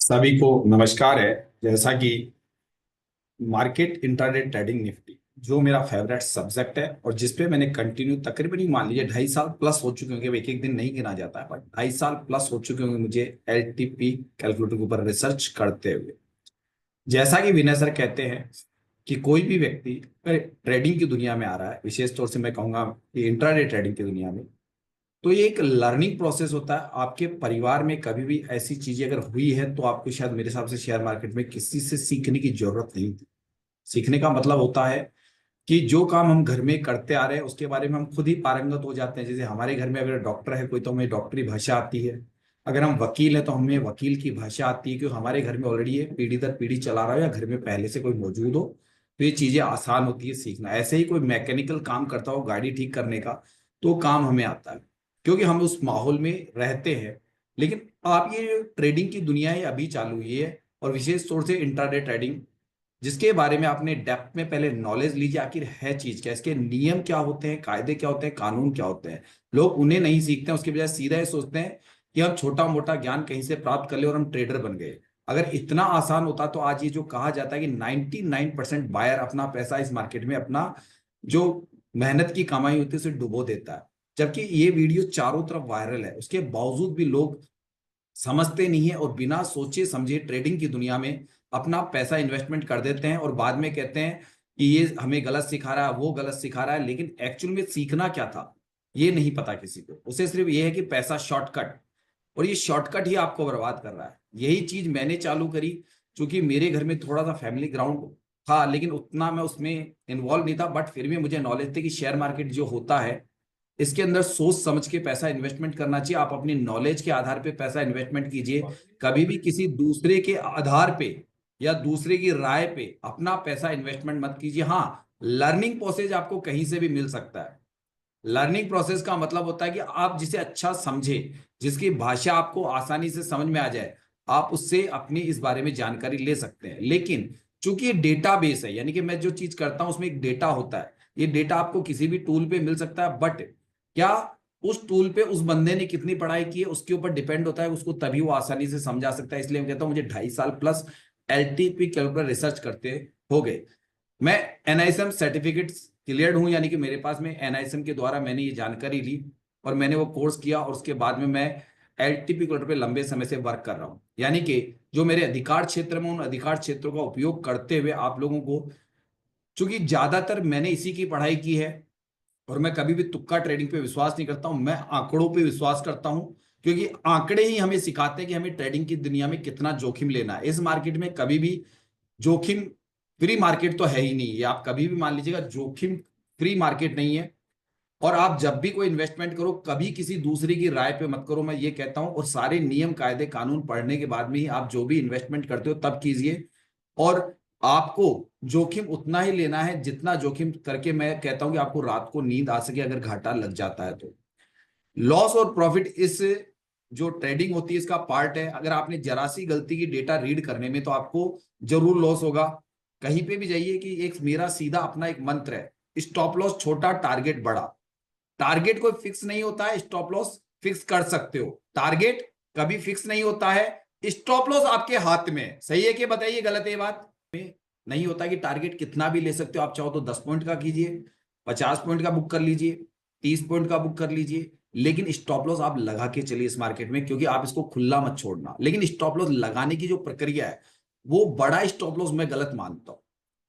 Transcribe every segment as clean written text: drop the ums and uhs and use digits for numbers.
सभी को नमस्कार है। जैसा कि मार्केट इंट्राडे ट्रेडिंग निफ्टी जो मेरा फेवरेट सब्जेक्ट है और जिसपे मैंने कंटिन्यू तकरीबन ही मान लीजिए 2.5 साल प्लस हो चुके होंगे। एक एक दिन नहीं गिना जाता है, बट 2.5 साल प्लस हो चुके होंगे मुझे एलटीपी कैलकुलेटर के ऊपर रिसर्च करते हुए। जैसा कि विनय सर कहते हैं कि कोई भी व्यक्ति अगर ट्रेडिंग की दुनिया में आ रहा है, विशेष तौर से मैं कहूंगा कि इंट्राडे ट्रेडिंग की दुनिया में, तो ये एक लर्निंग प्रोसेस होता है। आपके परिवार में कभी भी ऐसी चीजें अगर हुई है तो आपको शायद मेरे हिसाब से शेयर मार्केट में किसी से सीखने की जरूरत नहीं थी। सीखने का मतलब होता है कि जो काम हम घर में करते आ रहे हैं उसके बारे में हम खुद ही पारंगत हो जाते हैं। जैसे हमारे घर में अगर डॉक्टर है कोई तो हमें डॉक्टरी भाषा आती है। अगर हम वकील हैं तो हमें वकील की भाषा आती है, क्योंकि हमारे घर में ऑलरेडी ये पीढ़ी दर पीढ़ी चला रहा है या घर में पहले से कोई मौजूद हो, तो ये चीजें आसान होती है सीखना। ऐसे ही कोई मैकेनिकल काम करता हो गाड़ी ठीक करने का, तो काम हमें आता है क्योंकि हम उस माहौल में रहते हैं। लेकिन आप ये ट्रेडिंग की दुनिया है अभी चालू हुई है, और विशेष तौर से इंट्राडे ट्रेडिंग, जिसके बारे में आपने डेप्थ में पहले नॉलेज लीजिए आखिर है चीज क्या, इसके नियम क्या होते हैं, कायदे क्या होते हैं, कानून क्या होते हैं। लोग उन्हें नहीं सीखते हैं, उसके बजाय सीधा ये सोचते हैं कि हम छोटा मोटा ज्ञान कहीं से प्राप्त कर ले और हम ट्रेडर बन गए। अगर इतना आसान होता तो आज ये जो कहा जाता है कि 99% बायर अपना पैसा इस मार्केट में अपना जो मेहनत की कमाई होती है उसे डुबो देता है। जबकि ये वीडियो चारों तरफ वायरल है, उसके बावजूद भी लोग समझते नहीं है और बिना सोचे समझे ट्रेडिंग की दुनिया में अपना पैसा इन्वेस्टमेंट कर देते हैं और बाद में कहते हैं कि ये हमें गलत सिखा रहा है, वो गलत सिखा रहा है। लेकिन एक्चुअल में सीखना क्या था ये नहीं पता किसी को। उसे सिर्फ ये है कि पैसा शॉर्टकट, और ये शॉर्टकट ही आपको बर्बाद कर रहा है। यही चीज मैंने चालू करी, क्योंकि मेरे घर में थोड़ा सा फैमिली ग्राउंड था, लेकिन उतना मैं उसमें इन्वॉल्व नहीं था। बट फिर भी मुझे नॉलेज थी कि शेयर मार्केट जो होता है इसके अंदर सोच समझ के पैसा इन्वेस्टमेंट करना चाहिए। आप अपनी नॉलेज के आधार पे पैसा इन्वेस्टमेंट कीजिए, कभी भी किसी दूसरे के आधार पे या दूसरे की राय पे अपना पैसा इन्वेस्टमेंट मत कीजिए। हाँ, लर्निंग प्रोसेस आपको कहीं से भी मिल सकता है। लर्निंग प्रोसेस का मतलब होता है कि आप जिसे अच्छा समझे, जिसकी भाषा आपको आसानी से समझ में आ जाए, आप उससे अपनी इस बारे में जानकारी ले सकते हैं। लेकिन चूंकि ये डेटा बेस है, यानी कि मैं जो चीज करता हूं उसमें एक डेटा होता है, ये डेटा आपको किसी भी टूल पे मिल सकता है। बट क्या उस टूल पे उस बंदे ने कितनी पढ़ाई की है उसके ऊपर डिपेंड होता है, उसको तभी वो आसानी से समझा सकता है। इसलिए मैं कहता हूं मुझे 2.5 साल प्लस एलटीपी कैलकुलेटर रिसर्च करते हो गए। मैं एनआईएसएम सर्टिफिकेट क्लियर्ड हूं, यानी कि मेरे पास में एनआईएसएम के द्वारा मैंने ये जानकारी ली और मैंने वो कोर्स किया, और उसके बाद में मैं एलटीपी कैलकुलेटर पे लंबे समय से वर्क कर रहा हूं। यानी कि जो मेरे अधिकार क्षेत्र में, उन अधिकार क्षेत्रों का उपयोग करते हुए आप लोगों को, चूंकि ज्यादातर मैंने इसी की पढ़ाई की है और मैं कभी भी तुक्का ट्रेडिंग पे विश्वास नहीं करता हूं, मैं आंकड़ों पे विश्वास करता हूं। क्योंकि आंकड़े ही हमें सिखाते हैं कि हमें ट्रेडिंग की दुनिया में कितना जोखिम लेना है। इस मार्केट में कभी भी जोखिम फ्री मार्केट तो है ही नहीं, ये आप कभी भी मान लीजिएगा, जोखिम फ्री मार्केट नहीं है। और आप जब भी कोई इन्वेस्टमेंट करो कभी किसी दूसरे की राय पे मत करो, मैं ये कहता हूं। और सारे नियम कायदे कानून पढ़ने के बाद में ही आप जो भी इन्वेस्टमेंट करते हो तब कीजिए। और आपको जोखिम उतना ही लेना है जितना जोखिम करके मैं कहता हूं कि आपको रात को नींद आ सके अगर घाटा लग जाता है तो। लॉस और प्रॉफिट इस जो ट्रेडिंग होती है इसका पार्ट है। अगर आपने जरा सी गलती की डेटा रीड करने में तो आपको जरूर लॉस होगा। कहीं पे भी जाइए कि एक मेरा सीधा अपना एक मंत्र है, स्टॉप लॉस छोटा टारगेट बड़ा। टारगेट कोई फिक्स नहीं होता है, स्टॉप लॉस फिक्स कर सकते हो, टारगेट कभी फिक्स नहीं होता है। स्टॉप लॉस आपके हाथ में, सही है कि बताइए गलत है ये बात? नहीं होता कि टारगेट कितना भी ले सकते हो। आप चाहो तो 10 पॉइंट का कीजिए, 50 पॉइंट का बुक कर लीजिए, 30 पॉइंट का बुक कर लीजिए, लेकिन स्टॉप लॉस आप लगा के चलिए इस मार्केट में, क्योंकि आप इसको खुला मत छोड़ना। लेकिन स्टॉप लॉस लगाने की जो प्रक्रिया है वो बड़ा स्टॉप लॉस मैं गलत मानता हूं।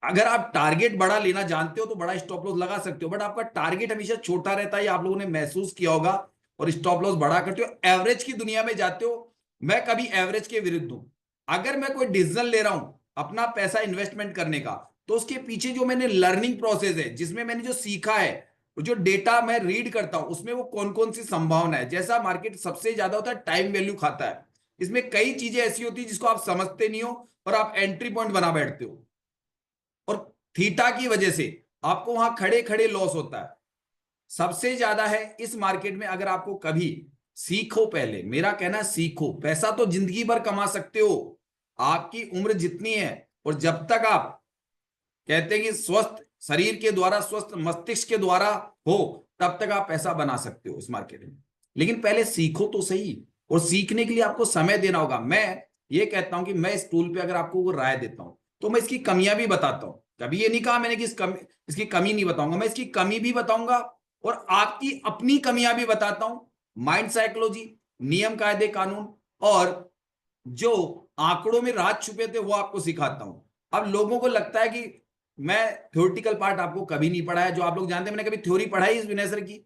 अगर आप टारगेट बड़ा लेना जानते हो तो बड़ा स्टॉप लॉस लगा सकते हो, बट आपका टारगेट हमेशा छोटा रहता है, आप लोगों ने महसूस किया होगा, और स्टॉप लॉस बड़ा करते हो, एवरेज की दुनिया में जाते हो। मैं कभी एवरेज के विरुद्ध हूं। अगर मैं कोई डिसीजन ले रहा हूं अपना पैसा इन्वेस्टमेंट करने का, तो उसके पीछे जो मैंने लर्निंग प्रोसेस है, जिसमें मैंने जो सीखा है, जो डेटा मैं रीड करता हूं, उसमें वो कौन कौन सी संभावना है। जैसा मार्केट सबसे ज्यादा होता है टाइम वैल्यू खाता है, इसमें कई चीजें ऐसी होती है जिसको आप समझते नहीं हो और आप एंट्री पॉइंट बना बैठते हो, और थीटा की वजह से आपको वहां खड़े खड़े लॉस होता है। सबसे ज्यादा है इस मार्केट में। अगर आपको कभी सीखो, पहले मेरा कहना है सीखो। पैसा तो जिंदगी भर कमा सकते हो, आपकी उम्र जितनी है, और जब तक आप कहते हैं कि स्वस्थ शरीर के द्वारा, स्वस्थ मस्तिष्क के द्वारा हो, तब तक आप पैसा बना सकते हो इस मार्केट में। लेकिन पहले सीखो तो सही, और सीखने के लिए आपको समय देना होगा। मैं ये कहता हूं कि मैं इस टूल पे अगर आपको वो राय देता हूं तो मैं इसकी कमियां भी बताता हूं। कभी ये नहीं कहा मैंने कि इसकी कमी नहीं बताऊंगा, मैं इसकी कमी भी बताऊंगा और आपकी अपनी कमियां भी बताता हूं। माइंड साइकोलॉजी, नियम कायदे कानून और जो आंकड़ों में राज छुपे थे वो आपको सिखाता हूं। अब लोगों को लगता है कि मैं थ्योरेटिकल पार्ट आपको कभी नहीं पढ़ाया, जो आप लोग जानते हैं मैंने कभी थ्योरी पढ़ाई इस विनय सर की?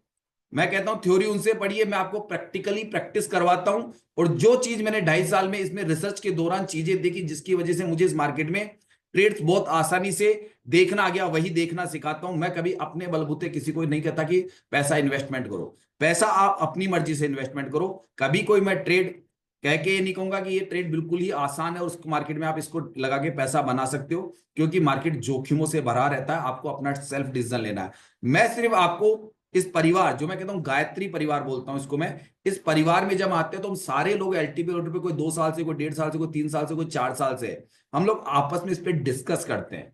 मैं कहता हूं थ्योरी उनसे पढ़िए, मैं आपको प्रैक्टिकली प्रैक्टिस करवाता हूं। और जो चीज मैंने 2.5 साल में इसमें रिसर्च के दौरान चीजें देखी जिसकी वजह से मुझे इस मार्केट में ट्रेड्स बहुत आसानी से देखना आ गया, वही देखना सिखाता हूं। मैं कभी अपने बलबूते किसी को नहीं कहता कि पैसा इन्वेस्टमेंट करो, पैसा आप अपनी मर्जी से इन्वेस्टमेंट करो। कभी कोई मैं ट्रेड कह के ये नहीं कहूंगा कि ये ट्रेड बिल्कुल ही आसान है और उस मार्केट में आप इसको लगा के पैसा बना सकते हो, क्योंकि मार्केट जोखिमों से भरा रहता है, आपको अपना सेल्फ डिसीजन लेना है। मैं सिर्फ आपको इस परिवार, जो मैं कहता हूं गायत्री परिवार बोलता हूं इसको मैं, इस परिवार में जब आते हैं तो हम सारे लोग एलटीपी पे, कोई 2 साल से, कोई 1.5 साल से, कोई 3 साल से, कोई 4 साल से, हम लोग आपस में इस पर डिस्कस करते हैं।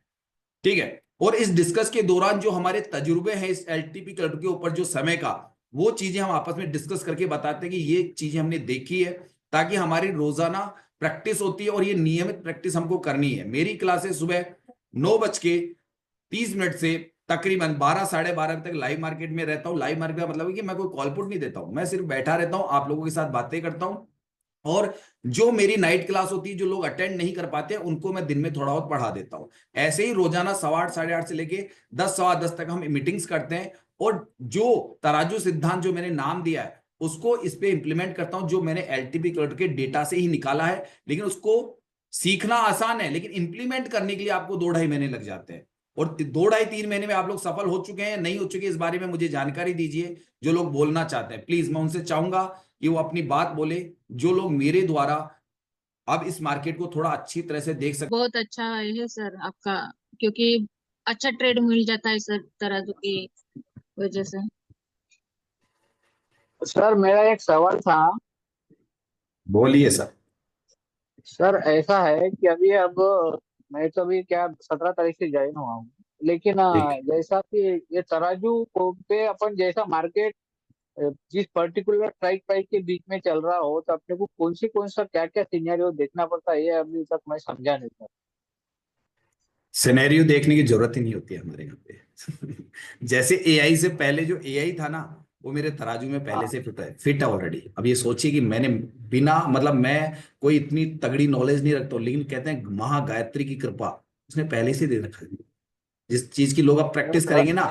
ठीक है, और इस डिस्कस के दौरान जो हमारे तजुर्बे हैं इस एलटीपी क्लब के ऊपर जो समय का, वो चीजें हम आपस में डिस्कस करके बताते हैं कि ये चीजें हमने देखी है, ताकि हमारी रोजाना प्रैक्टिस होती है और ये नियमित प्रैक्टिस हमको करनी है। मेरी क्लासेस सुबह 9:30 से तकरीबन 12 साढ़े 12 तक लाइव मार्केट में रहता हूँ। लाइव मार्केट का मतलब है कि मैं कोई कॉलपुट नहीं देता हूँ, मैं सिर्फ बैठा रहता हूँ, आप लोगों के साथ बातें करता हूँ। और जो मेरी नाइट क्लास होती है, जो लोग अटेंड नहीं कर पाते हैं, उनको मैं दिन में थोड़ा बहुत पढ़ा देता हूं। ऐसे ही रोजाना 8:15 8:30 से लेके 10 10:15 तक हम मीटिंग्स करते हैं। और जो तराजू सिद्धांत जो मैंने नाम दिया है उसको इस पे इंप्लीमेंट करता हूं, जो मैंने एलटीपी क्लर्क के डेटा से ही निकाला है। लेकिन उसको सीखना आसान है, लेकिन इंप्लीमेंट करने के लिए आपको 2-2.5 महीने लग जाते हैं। और 2-2.5-3 महीने में आप लोग सफल हो चुके हैं, नहीं हो चुके, इस बारे में मुझे जानकारी दीजिए। जो लोग बोलना चाहते हैं प्लीज, मैं उनसे चाहूंगा कि वो अपनी बात बोले, जो लोग मेरे द्वारा अब इस मार्केट को थोड़ा अच्छी तरह से देख सकते। बहुत अच्छा है सर आपका, क्योंकि अच्छा ट्रेड मिल जाता है सर तराजू की वजह से। सर मेरा एक सवाल था। बोलिए सर। सर ऐसा है कि अभी अब मैं तो अभी क्या 17 तारीख से ज्वाइन हुआ हूँ। लेकिन ठीक। जैसा कि ये तराजू को पे अपन जैसा मार्केट जिस पर्टिकुलर स्ट्राइक प्राइस के बीच में चल रहा हो, तो अपने को कौन सा क्या क्या सिनेरियो देखना पड़ता है, ये अभी तक मैं समझा नहीं सर। सिनेरियो देखने की जरूरत ही नहीं होती है हमारे यहाँ पे। जैसे एआई से पहले जो एआई था ना, वो मेरे तराजू में पहले हाँ। से फिट है ऑलरेडी। अब ये सोचिए कि मैंने बिना मतलब मैं कोई इतनी तगड़ी नॉलेज नहीं रखता हूं, लेकिन कहते हैं महागायत्री की कृपा उसने पहले से दे रखा है। जिस चीज की लोग अब प्रैक्टिस करेंगे ना,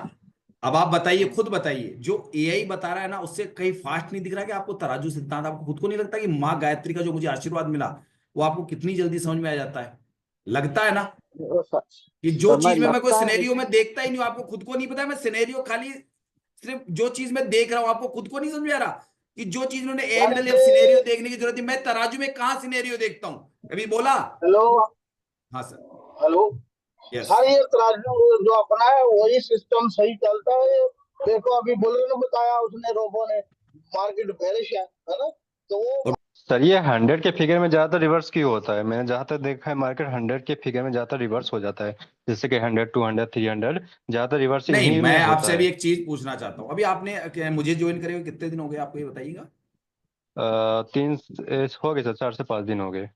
अब आप बताइए, खुद बताइए, जो एआई बता रहा है ना उससे कहीं फास्ट नहीं दिख रहा कि आपको तराजू सिद्धांत, आपको खुद को नहीं लगता कि माँ गायत्री का जो मुझे आशीर्वाद मिला वो आपको कितनी जल्दी समझ में आ जाता है? लगता है ना वो कि जो समय चीज में मैं कोई लगता है, सिनेरियो लेकिन में देखता ही नहीं हूं, आपको खुद को नहीं पता है, मैं सिनेरियो खाली सिर्फ जो चीज मैं देख रहा हूं, आपको खुद को नहीं समझ में आ रहा कि जो चीज उन्होंने एआई में डाली, अब सिनेरियो देखने की जरूरत है। मैं तराजू में कहां सिनेरियो देखता हूं? कभी बोला? हेलो। हाँ सर। हेलो। यस। सर ये तराजू जो अपना है वही सिस्टम सही चलता है। देखो अभी बुलर ने बताया, उसने रोबो ने, मार्केट बेरिश है ना, तो वो सर ये 100 के फिगर में ज्यादातर रिवर्स क्यों होता है? मैंने जहां तक देखा है मार्केट 100 के फिगर में ज्यादातर रिवर्स हो जाता है, जैसे कि 100 200 300 ज्यादातर रिवर्स नहीं, इन्हीं में मैं होता आपसे अभी है। एक चीज पूछना चाहता हूं। अभी आपने मुझे ज्वाइन करे हुए कितने दिन हो गए आपको, ये बताइएगा? तीन हो गए सर, 4 से 5 दिन हो गए।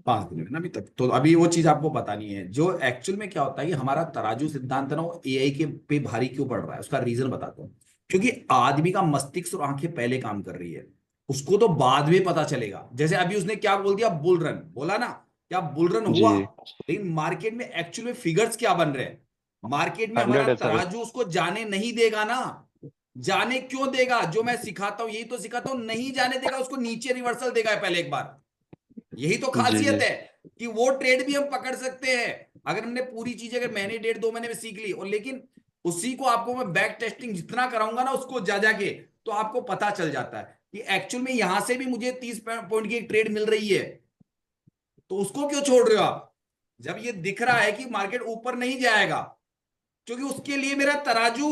5 दिन में ना अभी तक, तो अभी वो चीज आपको बतानी है। जो एक्चुअल में क्या होता है कि हमारा तराजू सिद्धांत है ना, वो एआई के पे भारी क्यों पड़ रहा है, उसका रीजन बताता हूँ। क्योंकि आदमी का मस्तिष्क और आंखें पहले काम कर रही है, उसको तो बाद में पता चलेगा। जैसे अभी उसने क्या बोल दिया, बुल रन बोला ना, क्या बुल रन हुआ? जी। लेकिन मार्केट में एक्चुअल में फिगर्स क्या बन रहे हैं? मार्केट में हमारा 100 है सर। तराजू उसको जाने नहीं देगा ना। जाने क्यों देगा? जो मैं सिखाता हूं यही तो सिखाता हूं, नहीं जाने देगा, उसको नीचे रिवर्सल देगा पहले एक बार। यही तो जी खासियत जी। है कि वो ट्रेड भी हम पकड़ सकते हैं अगर हमने पूरी चीज अगर महीने 1.5 2 महीने में सीख ली। और लेकिन उसी को आपको मैं बैक टेस्टिंग जितना कराऊंगा ना उसको जा जाके, तो आपको पता चल जाता है कि एक्चुअल में यहां से भी मुझे 30 पॉइंट की एक ट्रेड मिल रही है, तो उसको क्यों छोड़ रहे हो आप? जब ये दिख रहा है कि मार्केट ऊपर नहीं जाएगा, क्योंकि उसके लिए मेरा तराजू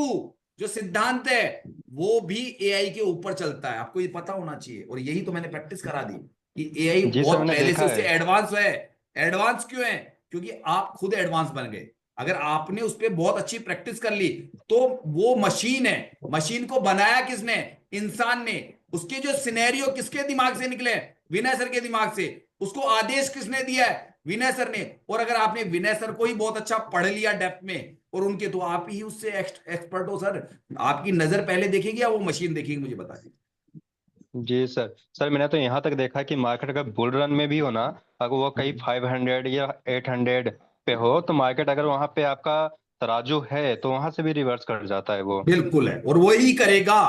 जो सिद्धांत है वो भी एआई के ऊपर चलता है, आपको ये पता होना चाहिए। और यही तो मैंने प्रैक्टिस करा दी कि एआई जी सर बहुत मैंने पहले से देखा उससे है। एडवांस है। एडवांस क्यों है? क्योंकि आप खुद एडवांस बन गए। अगर आपने उस पर बहुत अच्छी प्रैक्टिस कर ली, तो वो मशीन है, मशीन को बनाया किसने? इंसान ने। उसके जो सिनेरियो किसके दिमाग से निकले? विनय सर के दिमाग से। उसको आदेश किसने दिया है? विनय सर ने। और अगर आपने विनय सर को ही बहुत अच्छा पढ़ लिया डेप्थ में और उनके, तो आप ही उससे एक्सपर्ट हो सर। आपकी नजर पहले देखेगी या वो मशीन देखेगी, मुझे बता दीजिए। जी सर। सर मैंने तो यहाँ तक देखा कि मार्केट अगर बुल रन में भी हो ना, अगर वो कहीं 500 या 800 पे हो, तो मार्केट अगर वहां पे आपका तराजू है तो वहां से भी रिवर्स कर जाता है वो। बिल्कुल है, और वही करेगा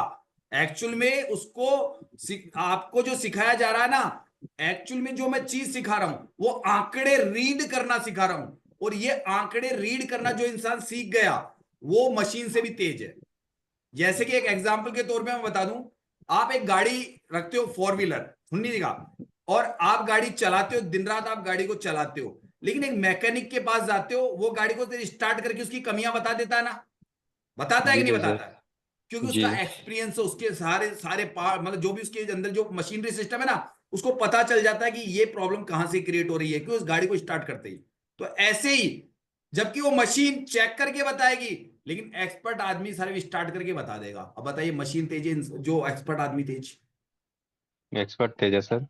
एक्चुअल में। उसको आपको जो सिखाया जा रहा है ना, एक्चुअल में जो मैं चीज सिखा रहा हूं वो आंकड़े रीड करना सिखा रहा हूं। और ये आंकड़े रीड करना जो इंसान सीख गया वो मशीन से भी तेज है। जैसे कि एक एग्जांपल के तौर पे मैं बता दूं, आप एक गाड़ी रखते हो 4 व्हीलर, सुनिएगा, और आप गाड़ी चलाते हो, दिन रात आप गाड़ी को चलाते हो, लेकिन एक मैकेनिक के पास जाते हो, वो गाड़ी को स्टार्ट करके उसकी कमियां बता देता है ना, बताता है जी कि नहीं जी बताता सर। है? क्योंकि जी उसका एक्सपीरियंस है, उसके सारे सारे पार्ट, मतलब जो भी उसके अंदर जो मशीनरी सिस्टम है ना, उसको पता चल जाता है कि ये प्रॉब्लम कहां से क्रिएट हो रही है, क्यों, उस गाड़ी को स्टार्ट करते ही। तो ऐसे ही, जबकि वो मशीन चेक करके बताएगी, लेकिन एक्सपर्ट आदमी सारे स्टार्ट करके बता देगा। अब बताइए, मशीन तेज है जो एक्सपर्ट आदमी तेज? एक्सपर्ट थे सर।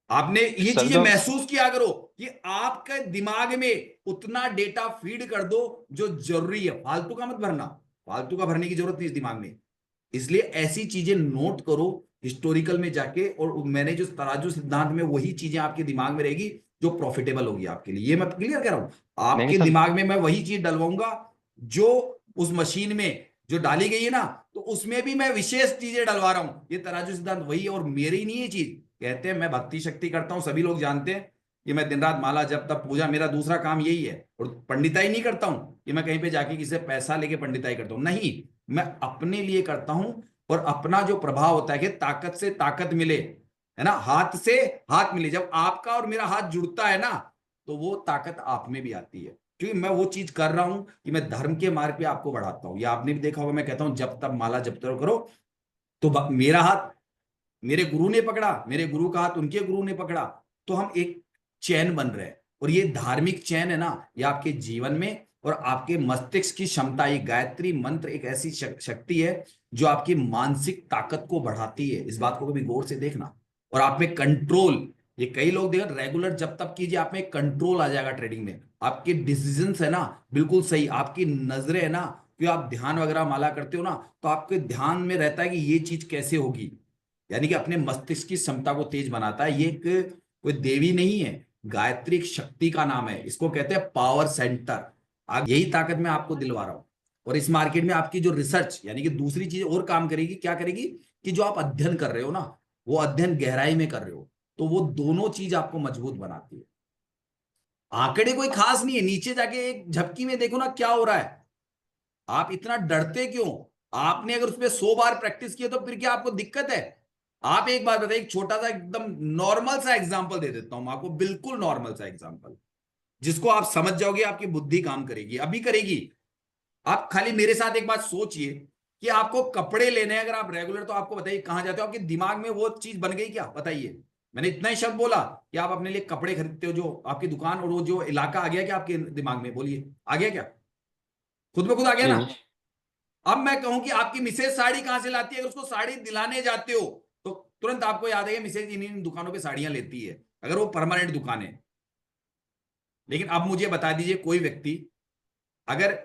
आपने ये सर चीजें जो महसूस किया करो कि आपके दिमाग में उतना डेटा फीड कर दो जो जरूरी है, फालतू का मत भरना। फालतू का भरने की जरूरत नहीं इस दिमाग में। इसलिए ऐसी चीजें नोट करो हिस्टोरिकल में जाके, और मैंने जो तराजू सिद्धांत में वही चीजें आपके दिमाग में रहेगी जो प्रॉफिटेबल होगी आपके लिए। ये मैं क्लियर कह रहा हूं, नहीं आपके सर। दिमाग में मैं वही चीज डलवाऊंगा जो उस मशीन में जो डाली गई है ना, तो उसमें भी मैं विशेष चीजें डलवा रहा हूं। ये तराजू सिद्धांत वही है, और मेरी नहीं है चीज। कहते हैं मैं भक्ति शक्ति करता हूं, सभी लोग जानते हैं कि मैं दिन रात माला जप तप पूजा, मेरा दूसरा काम यही है। और पंडिताई नहीं करता हूं कि मैं कहीं पे जाके किसी से पैसा लेके पंडिताई करता हूं, नहीं, मैं अपने लिए करता हूं। और अपना जो प्रभाव होता है कि ताकत से ताकत मिले, है ना, हाथ से हाथ मिले, जब आपका और मेरा हाथ जुड़ता है ना, तो वो ताकत आप में भी आती है। क्योंकि मैं वो चीज कर रहा हूं कि मैं धर्म के मार्ग पे आपको बढ़ाता हूं। या आपने भी देखा होगा, मैं कहता हूं जब तब माला जब तक करो, तो मेरा हाथ मेरे गुरु ने पकड़ा, मेरे गुरु का हाथ उनके गुरु ने पकड़ा, तो हम एक चैन बन रहे हैं। और ये धार्मिक चैन है ना, ये आपके जीवन में और आपके मस्तिष्क की क्षमता, ये गायत्री मंत्र एक ऐसी शक्ति है जो आपकी मानसिक ताकत को बढ़ाती है। इस बात को कभी गौर से देखना। और आप में कंट्रोल, ये कई लोग देखो रेगुलर जब तब कीजिए, आप में कंट्रोल आ जाएगा ट्रेडिंग में। आपके डिसीजंस है ना बिल्कुल सही, आपकी नजरें है ना, क्यों आप ध्यान वगैरह माला करते हो ना, तो आपके ध्यान में रहता है कि ये चीज कैसे होगी। यानी कि अपने मस्तिष्क की क्षमता को तेज बनाता है। ये एक कोई देवी नहीं है, गायत्री शक्ति का नाम है, इसको कहते हैं पावर सेंटर। अब यही ताकत मैं आपको दिलवा रहा हूं। और इस मार्केट में आपकी जो रिसर्च, यानी कि दूसरी चीज और काम करेगी, क्या करेगी, कि जो आप अध्ययन कर रहे हो ना, वो अध्ययन गहराई में कर रहे हो, तो वो दोनों चीज आपको मजबूत बनाती है। आंकड़े कोई खास नहीं है, नीचे जाके एक झपकी में देखो ना क्या हो रहा है। आप इतना डरते क्यों? आपने अगर उसमें 100 बार प्रैक्टिस किया तो फिर क्या आपको दिक्कत है? आप एक बात बताइए, एक छोटा सा एकदम नॉर्मल सा एग्जांपल दे देता हूं मैं आपको, बिल्कुल नॉर्मल सा एग्जांपल, जिसको आप समझ जाओगे, आपकी बुद्धि काम करेगी, अभी करेगी। आप खाली मेरे साथ एक बात सोचिए कि आपको कपड़े लेने हैं, अगर आप रेगुलर, तो आपको बताइए कहां जाते हो, आपके दिमाग में वो चीज बन गई क्या? बताइए। मैंने इतना ही शब्द बोला कि आप अपने लिए कपड़े खरीदते हो, जो आपकी दुकान और वो जो इलाका आ गया क्या आपके दिमाग में? बोलिए, आ गया क्या? खुद में खुद आ गया ना? जी अब मैं कहूं कि आपकी मिसेज साड़ी कहां से लाती है, अगर उसको साड़ी दिलाने जाते हो तो तुरंत आपको याद है मिसेज इन दुकानों पे साड़ियां लेती है, अगर वो परमानेंट दुकान है। लेकिन अब मुझे बता दीजिए, कोई व्यक्ति अगर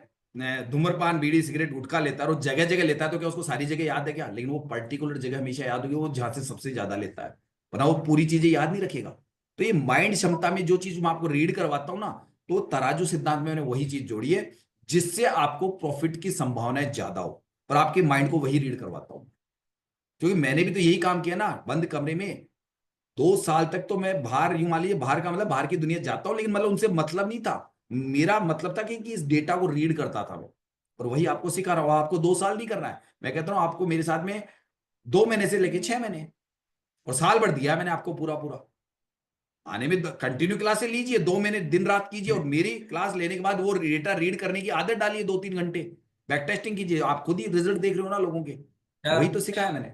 धूम्रपान बीड़ी सिगरेट गुटखा लेता है और जगह जगह लेता है, तो क्या उसको सारी जगह याद है क्या? लेकिन वो पर्टिकुलर जगह हमेशा याद होगी, वो जहां से सबसे ज्यादा लेता है, वरना वो पूरी चीजें याद नहीं रखेगा। तो ये माइंड क्षमता में जो चीज मैं आपको रीड करवाता हूं ना, तो तराजू सिद्धांत में मैंने वही चीज जोड़ी है, जिससे आपको प्रॉफिट की संभावनाएं ज्यादा हो, और आपके माइंड को वही रीड करवाता हूं। क्योंकि मैंने भी तो यही काम किया ना, बंद कमरे में 2 साल तक तो मैं बाहर, यूं मान लीजिए बाहर का मतलब बाहर की दुनिया जाता हूं, लेकिन मतलब उनसे मतलब नहीं था। मेरा मतलब था कि इस डेटा को रीड करता था मैं, और वही आपको सिखा रहा हूं। आपको 2 साल नहीं करना है, मैं कहता हूं आपको मेरे साथ में 2 महीने से लेके 6 महीने और साल भर दिया मैंने आपको पूरा पूरा। आने में कंटिन्यू क्लासेस लीजिए, 2 महीने दिन रात कीजिए, और मेरी क्लास लेने के बाद वो डेटा रीड करने की आदत डालिए, 2-3 घंटे बैक टेस्टिंग कीजिए, आप खुद ही रिजल्ट देख रहे हो ना लोगों के। वही तो सिखाया मैंने।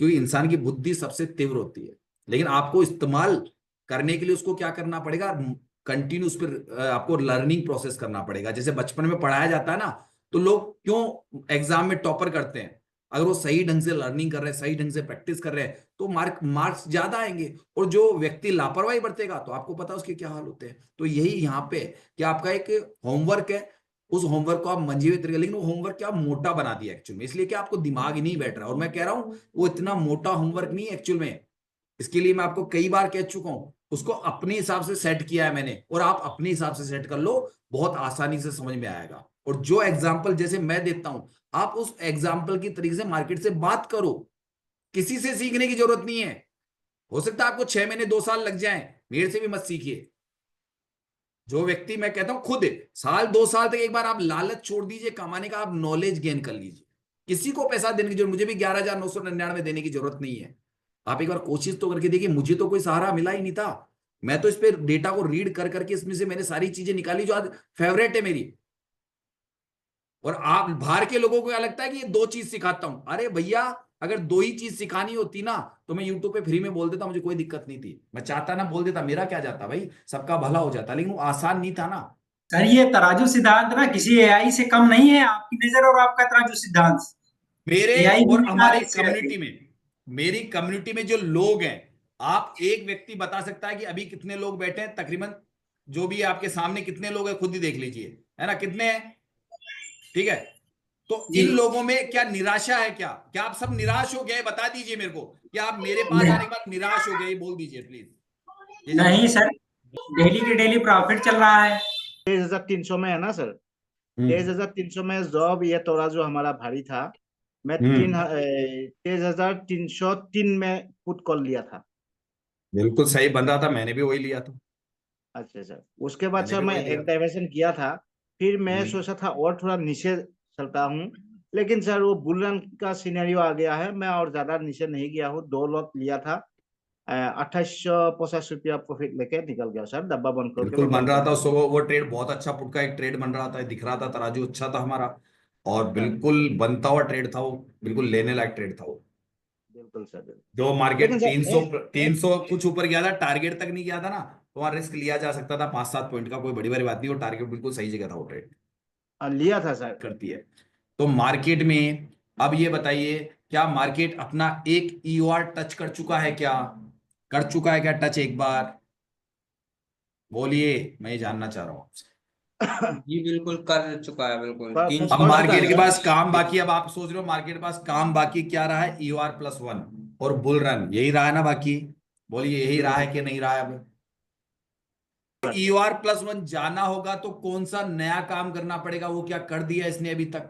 क्योंकि इंसान की बुद्धि सबसे तीव्र होती है, लेकिन आपको इस्तेमाल करने के लिए उसको क्या करना पड़ेगा, कंटिन्यू उस पर आपको लर्निंग प्रोसेस करना पड़ेगा। जैसे बचपन में पढ़ाया जाता है ना, तो लोग क्यों एग्जाम में टॉपर करते हैं? अगर वो सही ढंग से लर्निंग कर रहे हैं, सही ढंग से प्रैक्टिस कर रहे हैं, तो मार्क्स ज्यादा आएंगे। और जो व्यक्ति लापरवाही बरतेगा तो आपको पता है उसके क्या हाल होते हैं। तो यही यहाँ पे कि आपका एक होमवर्क है, उस होमवर्क को आप मंझे हुए तरीके, लेकिन वो होमवर्क क्या मोटा बना दिया एक्चुअल में, इसलिए कि आपको दिमाग ही नहीं बैठ रहा। और मैं कह रहा हूँ वो इतना मोटा होमवर्क नहीं एक्चुअल में, इसके लिए मैं आपको कई बार कह चुका हूं, उसको अपने हिसाब से सेट किया है मैंने, और आप अपने हिसाब से सेट कर लो, बहुत आसानी से समझ में आएगा। और जो एग्जाम्पल जैसे मैं देता हूं, आप उस एग्जाम्पल की तरीके से मार्केट से बात करो, किसी से सीखने की जरूरत नहीं है। हो सकता है आपको 6 महीने 2 साल लग जाए, मेरे से भी मत सीखिए। जो व्यक्ति, मैं कहता हूं खुद साल 2 साल तक एक बार आप लालच छोड़ दीजिए कमाने का, आप नॉलेज गेन कर लीजिए। किसी को पैसा देने की जरूरत, मुझे भी 11,999 देने की जरूरत नहीं है। आप एक बार कोशिश तो करके देखिए, मुझे तो कोई सहारा मिला ही नहीं था। मैं तो इस पे डेटा को रीड कर करके इसमें से मैंने सारी चीजें निकाली जो आज फेवरेट है मेरी। और आप बाहर के लोगों को क्या लगता है कि ये 2 चीज सिखाता हूं, अरे भैया अगर 2 ही चीज सिखानी होती ना तो मैं यूट्यूब पे फ्री में बोल देता, मुझे कोई दिक्कत नहीं थी। मैं चाहता ना बोल देता, मेरा क्या जाता भाई, सबका भला हो जाता, लेकिन वो आसान नहीं था ना। सर ये तराजू सिद्धांत ना किसी एआई से कम नहीं है, आपकी नजर और आपका तराजू सिद्धांत। मेरे एआई भी और नहीं हमारी इससे कम्युनिटी में, मेरी कम्युनिटी में जो लोग हैं, आप एक व्यक्ति बता सकता है कि अभी कितने लोग बैठे हैं तकरीबन, जो भी आपके सामने कितने लोग हैं खुद ही देख लीजिए, है ना, कितने हैं, ठीक है। तो जी इन लोगों में क्या निराशा है, क्या क्या आप सब निराश हो गए, बता दीजिए मेरे को, क्या आप मेरे पास आने के बाद निराश हो गए, बोल दीजिए प्लीज, ये जानना नहीं चाहता सर, डेली के डेली प्रॉफिट चल रहा है। 23,300 में है ना सर। हूं। 23,300 में जॉब ये तोड़ा जो हमारा भारी था, मैं हम्म। 23,303 में पुट कॉल लिया था। बिल्कुल सही बन रहा था, मैंने भी वही लिया था। अच्छा सर, उसके बाद मैंने सर भी मैं वही लिया एक था। डाइवर्शन किया था। फिर मैं हम्म। सोचा था और थोड़ा नीचे चलता हूँ, लेकिन सर वो बुल रन का सिनेरियो आ गया है। मैं और ज्यादा नीचे नहीं गया हूँ, 2 लॉट लिया था। 2850 रुपया प्रॉफिट लेके निकल गया सर, डब्बा बंद करके बिल्कुल मैं बन बैंक रहा में था चल उसको, गया। वो ट्रेड बहुत अच्छा पुट का एक ट्रेड बन रहा था, दिख रहा था तराजू अच्छा था हमारा, और सर बिल्कुल बनता हुआ ट्रेड था वो, बिल्कुल लेने लायक ट्रेड था वो। बिल्कुल सर, बिल्कुल। जो मार्केट लेकिन सर 300 कुछ ऊपर गया था, टारगेट तक नहीं गया था ना, तो वहां रिस्क लिया जा सकता था 5-7 पॉइंट का, कोई बड़ी बड़ी बात नहीं, वो टारगेट बिल्कुल सही जगह था वो ट्रेड लिया था सर। करती है। तो मार्केट में अब ये बताइए, क्या मार्केट अपना एक ईओआर टच कर चुका है क्या, कर चुका है क्या टच एक बार, बोलिए, मैं ये जानना चाह रहा हूँ आपसे। जी बिल्कुल कर चुका है, बिल्कुल कर अब 300 चुका मार्केट है के सर। पास काम बाकी, अब आप सोच रहे हो मार्केट के पास काम बाकी क्या रहा है, EOR+1 और बुल रन, यही रहा है ना बाकी, बोलिए यही रहा है बिल्कुल कि नहीं रहा है। अब सर। EOR+1 जाना होगा तो कौन सा नया काम करना पड़ेगा, वो क्या कर दिया इसने अभी तक,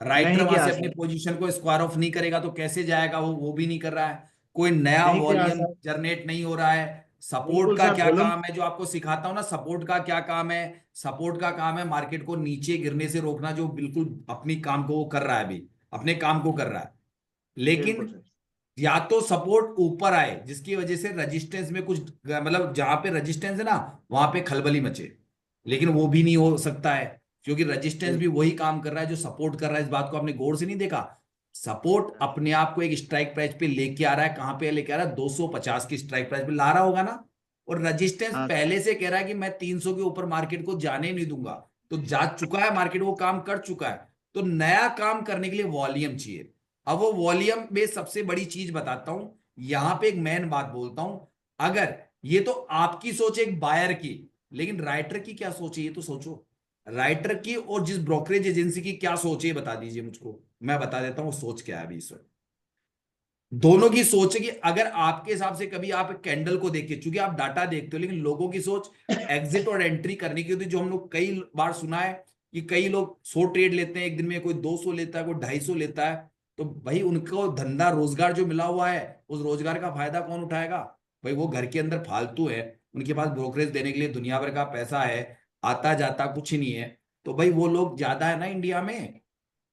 राइटर नहीं वहां किया से अपनी सर, पोजीशन को स्क्वायर ऑफ नहीं करेगा तो कैसे जाएगा, वो भी नहीं कर रहा है। कोई नया नहीं किया वॉल्यूम सर। जनरेट नहीं हो रहा है। सपोर्ट बिल्कुल का सर, क्या वॉल्यूम। काम है, जो आपको सिखाता हूं ना, सपोर्ट का क्या काम है, सपोर्ट का काम है मार्केट को नीचे गिरने से रोकना, जो बिल्कुल अपनी काम को वो कर रहा है, अभी अपने काम को कर रहा है। बिल्कुल लेकिन सर। या तो सपोर्ट ऊपर आए जिसकी वजह से रजिस्टेंस में कुछ, मतलब जहां पे रजिस्टेंस है ना वहां पे खलबली मचे, लेकिन वो भी नहीं हो सकता है, क्योंकि रजिस्टेंस भी वही काम कर रहा है जो सपोर्ट कर रहा है। इस बात को आपने गौर से नहीं देखा, सपोर्ट अपने आप को एक स्ट्राइक प्राइस पे लेके आ रहा है, कहां पे लेके आ रहा है, 250 की स्ट्राइक प्राइस पे ला रहा होगा ना, और रजिस्टेंस हाँ सर। पहले से कह रहा है कि मैं 300 के ऊपर मार्केट को जाने नहीं दूंगा, तो जा चुका है मार्केट, वो काम कर चुका है। तो नया काम करने के लिए वॉल्यूम चाहिए। अब वो वॉल्यूम में सबसे बड़ी चीज बताता हूं, यहां पे एक मेन बात बोलता हूं, अगर ये तो आपकी सोच है एक बायर की, लेकिन राइटर की क्या सोच है ये तो सोचो, राइटर की और जिस ब्रोकरेज एजेंसी की क्या सोच है बता दीजिए मुझको, मैं बता देता हूं सोच क्या है अभी इस वक्त। दोनों की सोच है कि अगर आपके हिसाब से कभी आप कैंडल को देख के, चूंकि आप डाटा देखते हो, लेकिन लोगों की सोच एग्जिट और एंट्री करने की होती है, जो हम लोग कई बार सुना है कि कई लोग 100 ट्रेड लेते हैं एक दिन में, कोई 200 लेता है, कोई 250 लेता है, तो भाई उनको धंधा रोजगार जो मिला हुआ है, उस रोजगार का फायदा कौन उठाएगा, भाई वो घर के अंदर फालतू है, उनके पास ब्रोकरेज देने के लिए दुनिया भर का पैसा है, आता जाता कुछ नहीं है, तो भाई वो लोग ज्यादा है ना इंडिया में,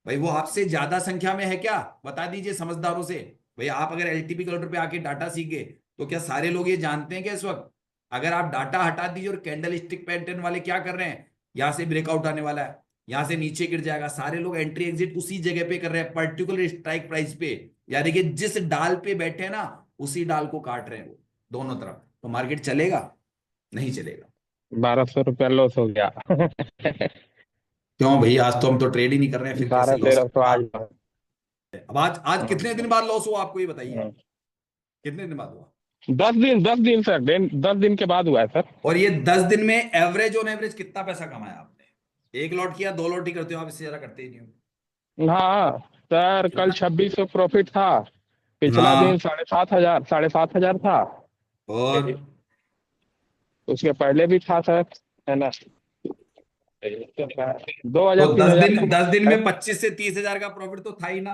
भाई वो आपसे ज्यादा संख्या में है क्या, बता दीजिए समझदारों से। भाई आप अगर एलटीपी कैलकुलेटर पे आके डाटा सीख गए, तो क्या सारे लोग ये जानते हैं कि इस वक्त अगर आप डाटा हटा दीजिए और कैंडल स्टिक पैटर्न वाले क्या कर रहे हैं, यहां से ब्रेकआउट आने वाला है, यहां से नीचे गिर जाएगा, सारे लोग एंट्री एग्जिट उसी जगह पे कर रहे हैं, पर्टिकुलर स्ट्राइक प्राइस पे, यानी कि जिस डाल पे बैठे हैं ना उसी डाल को काट रहे हैं वो दोनों तरफ, तो मार्केट चलेगा, नहीं चलेगा। 1200 रुपया लॉस हो गया। क्यों भाई, आज तो हम तो ट्रेड ही नहीं कर रहे हैं, फिर कैसे बारह लॉस तेरह सौ होगा। आज अब आज कितने दिन बाद लॉस हुआ आपको ये बताइए, कितने दिन बाद हुआ? 10 दिन सर, 10 दिन के बाद हुआ है सर। और ये 10 दिन में एवरेज ऑन एवरेज कितना पैसा कमाया आपने? 1 लॉट किया, 2 लॉट ही करते हो आप, इससे ज्यादा करते ही नहीं हो। हाँ सर, कल 2600 प्रॉफिट था, पिछला हाँ। दिन 7,500 था, और उसके पहले भी था सर, है ना। 2,000 तो 3,000 10 दिन में 25 से 30 हजार का प्रॉफिट तो था ही ना।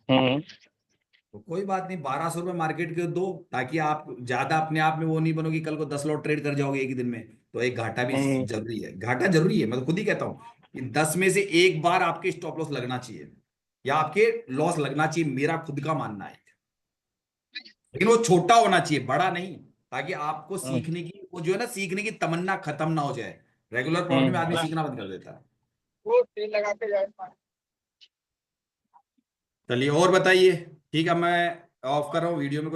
हम्म। तो कोई बात नहीं, 1200 रुपए मार्केट के दो, ताकि आप ज्यादा अपने आप में वो नहीं बनोगे कल को 10 लॉट ट्रेड कर जाओगे एक ही दिन में। तो एक घाटा भी जरूरी है, घाटा जरूरी है, मैं तो खुद ही कहता हूँ कि 10 में से एक बार आपके स्टॉप लॉस लगना चाहिए या आपके लॉस लगना चाहिए, मेरा खुद का मानना है। लेकिन वो छोटा होना चाहिए, बड़ा नहीं, ताकि आपको सीखने की वो जो है ना, सीखने की तमन्ना खत्म ना हो जाए। रेगुलर प्रॉब्लम में आदमी सीखना बंद कर देता है। चलिए और बताइए। ठीक है, मैं ऑफ कर रहा हूँ वीडियो में कोई